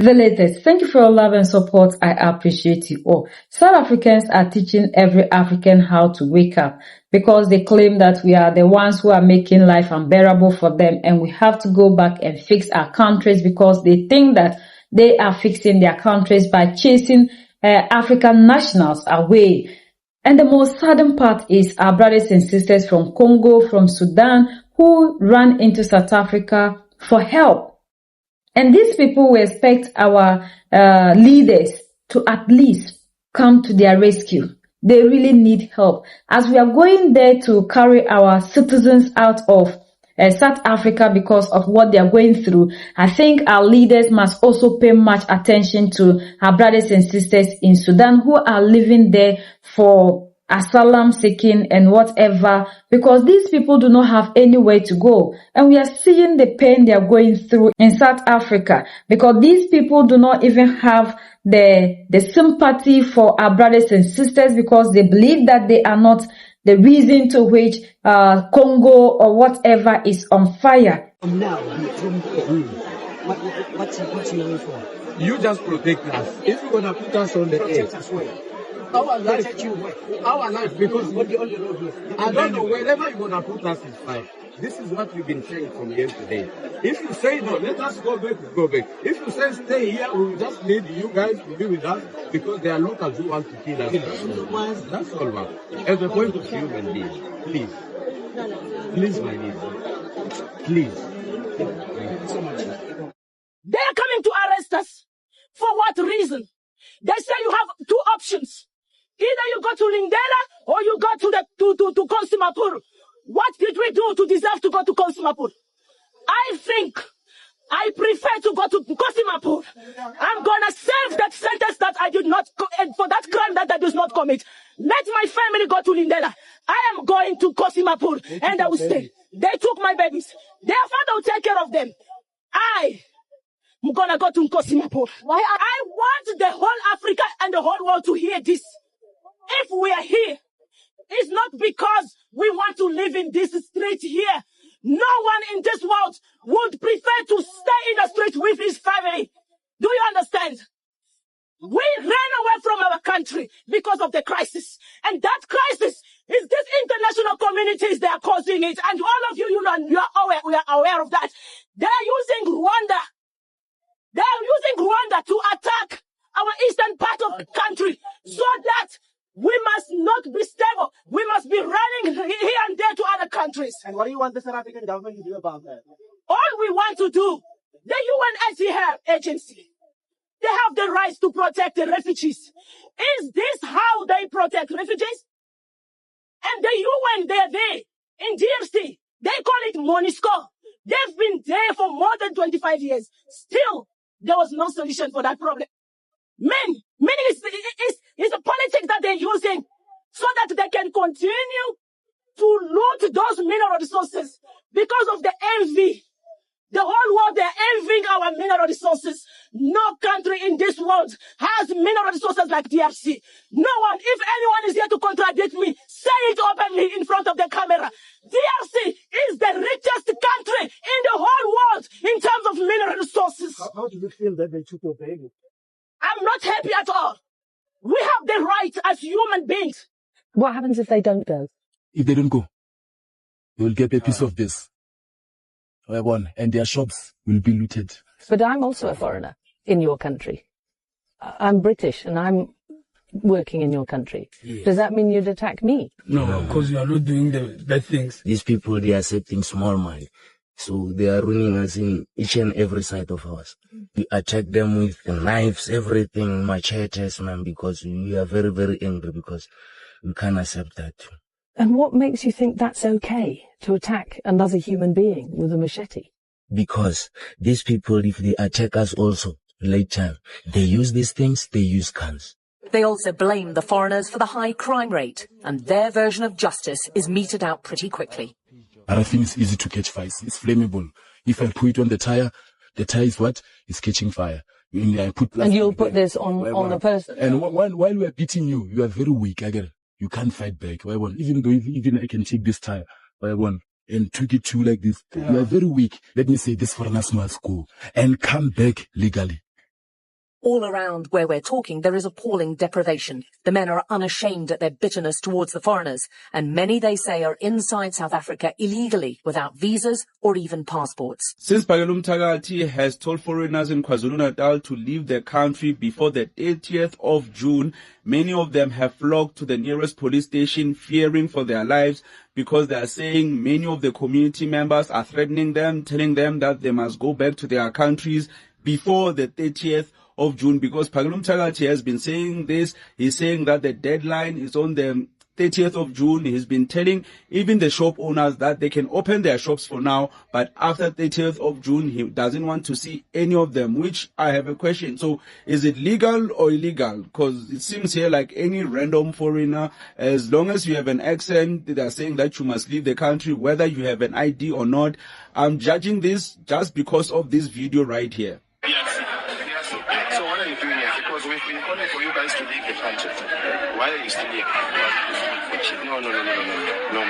Villagers, thank you for your love and support. I appreciate you all. South Africans are teaching every African how to wake up because they claim that we are the ones who are making life unbearable for them, and we have to go back and fix our countries because they think that they are fixing their countries by chasing African nationals away. And the most sadden part is our brothers and sisters from Congo, from Sudan, who ran into South Africa for help. And these people will expect our leaders to at least come to their rescue. They really need help. As we are going there to carry our citizens out of South Africa because of what they are going through, I think our leaders must also pay much attention to our brothers and sisters in Sudan who are living there for asylum seeking and whatever, because these people do not have anywhere to go. And we are seeing the pain they are going through in South Africa because these people do not even have the sympathy for our brothers and sisters because they believe that they are not the reason to which Congo or whatever is on fire. Now, what's your way for? You just protect us. If you're gonna put us on the edge, our life, because What the only road here? I don't know, wherever you're gonna put us is fine. This is what we've been saying from yesterday. If you say no, let us go back, we go back. If you say stay here, we will just need you guys to be with us because there are locals who want to kill us. That's all, man. As a point of human being, please. Please, my niece. Please. They are coming to arrest us. For what reason? They say you have two options. Either you go to Lindela or you go to Konsimapur. What did we do to deserve to go to Konsimapur? I think I prefer to go to Konsimapur. I'm gonna serve that sentence that I did not, for that crime that I did not commit. Let my family go to Lindela. I am going to Konsimapur and I will stay. They took my babies. Their father will take care of them. I'm gonna go to Konsimapur. I want the whole Africa and the whole world to hear this. If we are here, it's not because we want to live in this street here. No one in this world would prefer to stay in the street with his family. Do you understand? We ran away from our country because of the crisis. And that crisis is this international communities that are causing it. And all of you, we are aware of that. They are using Rwanda. They are using Rwanda to attack our eastern part of the country so that we must not be stable. We must be running here and there to other countries. And what do you want the South African government to do about that? All we want to do, the UNHCR agency, they have the rights to protect the refugees. Is this how they protect refugees? And the UN, they're there in DRC. They call it MONUSCO. They've been there for more than 25 years. Still, there was no solution for that problem. Meaning it's a politics that they're using so that they can continue to loot those mineral resources because of the envy. The whole world, they're envying our mineral resources. No country in this world has mineral resources like DRC. No one. If anyone is here to contradict me, say it openly in front of the camera. DRC is the richest country in the whole world in terms of mineral resources. How do you feel that they took your baby? I'm not happy at all. We have the right as human beings. What happens if they don't go? If they don't go, they will get a piece of this. And their shops will be looted. But I'm also a foreigner in your country. I'm British and I'm working in your country. Yes. Does that mean you'd attack me? No, because you are not doing the bad things. These people, they are accepting small money. So they are ruining us in each and every side of ours. We attack them with knives, everything, machetes, man, because we are very, very angry because we can't accept that. And what makes you think that's okay, to attack another human being with a machete? Because these people, if they attack us also later, they use these things, they use guns. They also blame the foreigners for the high crime rate, and their version of justice is meted out pretty quickly. Paraffin is easy to catch fire. It's flammable. If I put it on the tire is what? It's catching fire. And you'll put this on the person? And while we are beating you, you are very weak. I get it. You can't fight back. Even though even I can take this tire, and took it to you like this, you are very weak. Let me say this foreigners must go and come back legally. All around where we're talking, there is appalling deprivation. The men are unashamed at their bitterness towards the foreigners, and many, they say, are inside South Africa illegally, without visas or even passports. Since Phakelo Mthakathi has told foreigners in KwaZulu-Natal to leave their country before the 30th of June, many of them have flocked to the nearest police station fearing for their lives, because they are saying many of the community members are threatening them, telling them that they must go back to their countries before the 30th of June, because Phakelo Mthakathi has been saying this. He's saying that the deadline is on the 30th of June. He's been telling even the shop owners that they can open their shops for now, but after 30th of June, he doesn't want to see any of them, which I have a question. So is it legal or illegal? Because it seems here like any random foreigner, as long as you have an accent, they are saying that you must leave the country, whether you have an ID or not. I'm judging this just because of this video right here. So what are you doing here? Because we've been calling for you guys to leave the country. Why are you still here? No.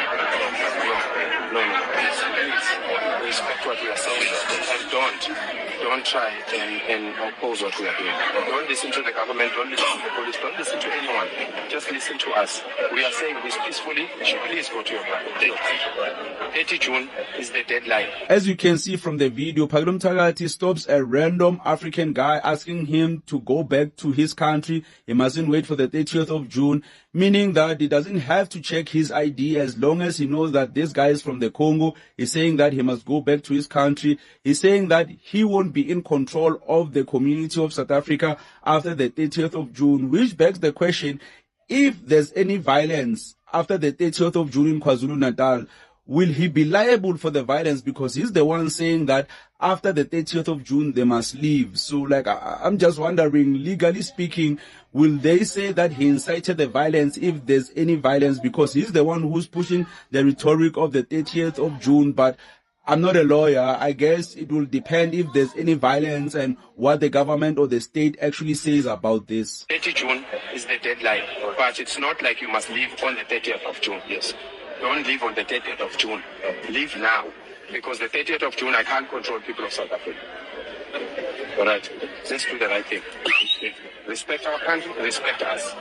Please respect what we are saying and don't try and oppose what we are doing. Don't listen to the government, don't listen to the police, don't listen to anyone. Just listen to us. We are saying this peacefully. You should please go to your country. 30 June is the deadline. As you can see from the video, Phakelo Mthakathi stops a random African guy asking him to go back to his country. He mustn't wait for the 30th of June, meaning that he doesn't have to check his ID as long as he knows that this guy is from the Congo. He's saying that he must go back to his country. He's saying that he won't be in control of the community of South Africa after the 30th of June, which begs the question, if there's any violence after the 30th of June in KwaZulu-Natal, will he be liable for the violence? Because he's the one saying that after the 30th of June, they must leave. So, I'm just wondering, legally speaking, will they say that he incited the violence if there's any violence? Because he's the one who's pushing the rhetoric of the 30th of June. But I'm not a lawyer. I guess it will depend if there's any violence and what the government or the state actually says about this. 30 June is the deadline, but it's not like you must leave on the 30th of June. Yes. Don't leave on the 30th of June. Leave now. Because the 30th of June, I can't control people of South Africa. All right. Let's do the right thing. Respect our country, respect us.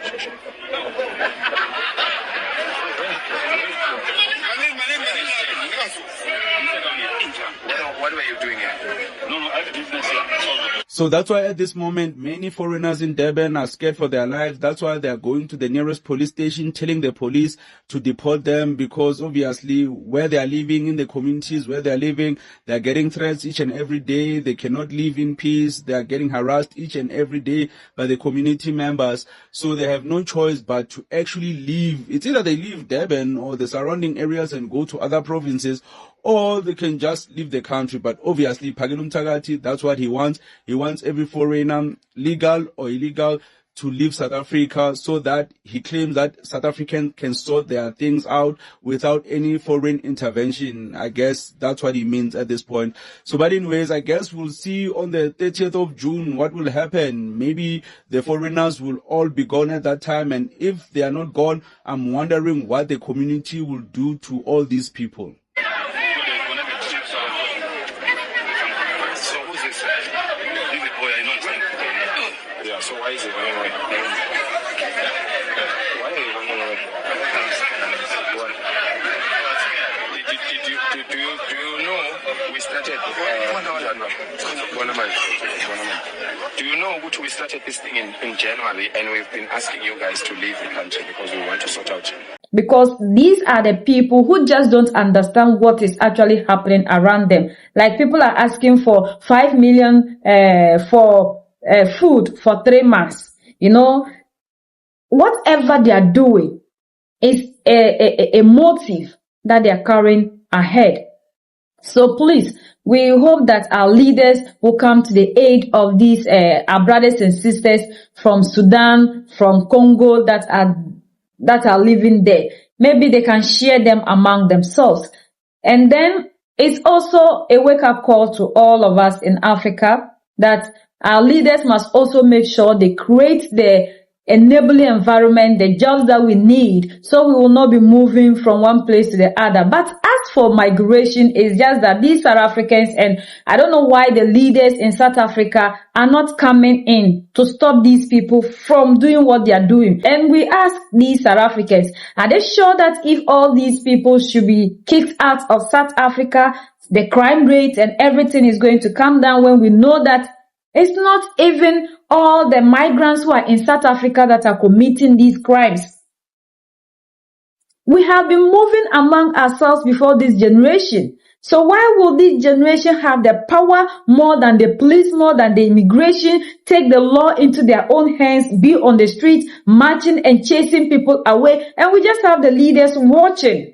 What were you doing here? No, I have business here. So that's why at this moment, many foreigners in Durban are scared for their lives. That's why they're going to the nearest police station, telling the police to deport them, because obviously where they are living, in the communities where they are living, they're getting threats each and every day. They cannot live in peace. They are getting harassed each and every day by the community members. So they have no choice but to actually leave. It's either they leave Durban or the surrounding areas and go to other provinces, or they can just leave the country. But obviously, Phakelo Mthakathi, that's what he wants. He wants every foreigner, legal or illegal, to leave South Africa, so that he claims that South Africans can sort their things out without any foreign intervention. I guess that's what he means at this point. So, but anyways, I guess we'll see on the 30th of June what will happen. Maybe the foreigners will all be gone at that time. And if they are not gone, I'm wondering what the community will do to all these people. So why is it running away? Why are you running away? What? Do you know we started? Do you know we started this thing in January, and we've been asking you guys to leave the country because we want to sort out. Because these are the people who just don't understand what is actually happening around them. Like, people are asking for 5 million for food for 3 months. You know, whatever they are doing is a motive that they are carrying ahead. So please, we hope that our leaders will come to the aid of these our brothers and sisters from Sudan, from Congo that are living there. Maybe they can share them among themselves. And then it's also a wake-up call to all of us in Africa that our leaders must also make sure they create the enabling environment, the jobs that we need, so we will not be moving from one place to the other. But as for migration, it's just that these South Africans, and I don't know why the leaders in South Africa are not coming in to stop these people from doing what they are doing. And we ask these South Africans, are they sure that if all these people should be kicked out of South Africa, the crime rate and everything is going to come down, when we know that it's not even all the migrants who are in South Africa that are committing these crimes? We have been moving among ourselves before this generation. So why will this generation have the power more than the police, more than the immigration, take the law into their own hands, be on the streets, marching and chasing people away, and we just have the leaders watching?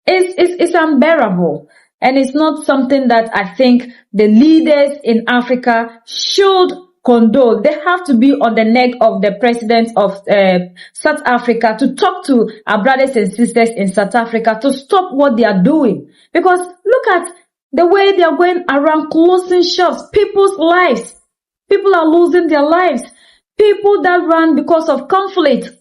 It's unbearable. And it's not something that I think the leaders in Africa should condone. They have to be on the neck of the president of South Africa to talk to our brothers and sisters in South Africa to stop what they are doing. Because look at the way they are going around closing shops, people's lives. People are losing their lives. People that run because of conflict,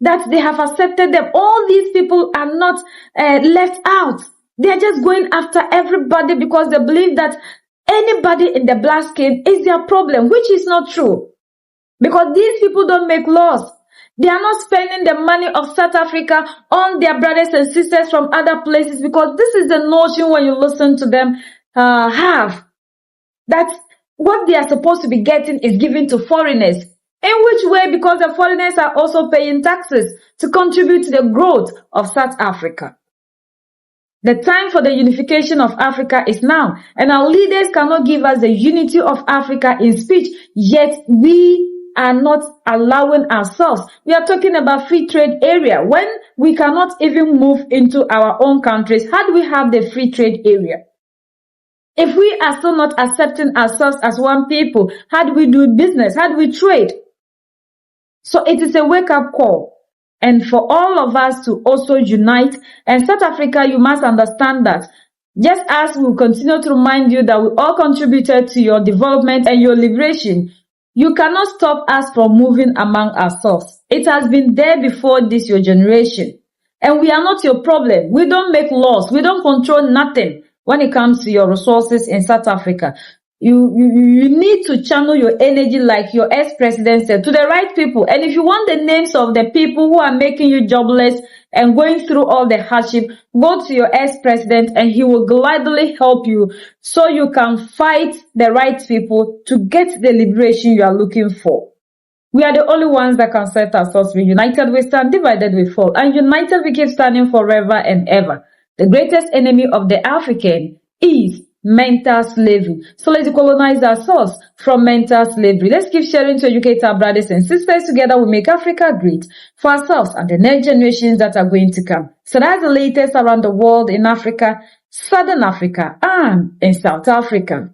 that they have accepted them. All these people are not left out. They're just going after everybody because they believe that anybody in the black skin is their problem, which is not true. Because these people don't make laws. They are not spending the money of South Africa on their brothers and sisters from other places, because this is the notion when you listen to them have. That what they are supposed to be getting is given to foreigners. In which way? Because the foreigners are also paying taxes to contribute to the growth of South Africa. The time for the unification of Africa is now, and our leaders cannot give us the unity of Africa in speech, yet we are not allowing ourselves. We are talking about free trade area when we cannot even move into our own countries. How do we have the free trade area? If we are still not accepting ourselves as one people, how do we do business? How do we trade? So it is a wake-up call. And for all of us to also unite. And South Africa, you must understand that just as we will continue to remind you that we all contributed to your development and your liberation, you cannot stop us from moving among ourselves. It has been there before this your generation. And we are not your problem. We don't make laws. We don't control nothing when it comes to your resources in South Africa. You need to channel your energy, like your ex-president said, to the right people. And if you want the names of the people who are making you jobless and going through all the hardship, go to your ex-president and he will gladly help you so you can fight the right people to get the liberation you are looking for. We are the only ones that can set ourselves free. United we stand, divided we fall. And united we keep standing forever and ever. The greatest enemy of the African is mental slavery. So let's decolonize ourselves from mental slavery. Let's keep sharing to educate our brothers and sisters. Together we make Africa great for ourselves and the next generations that are going to come. So that's the latest around the world in Africa, Southern Africa, and in South Africa.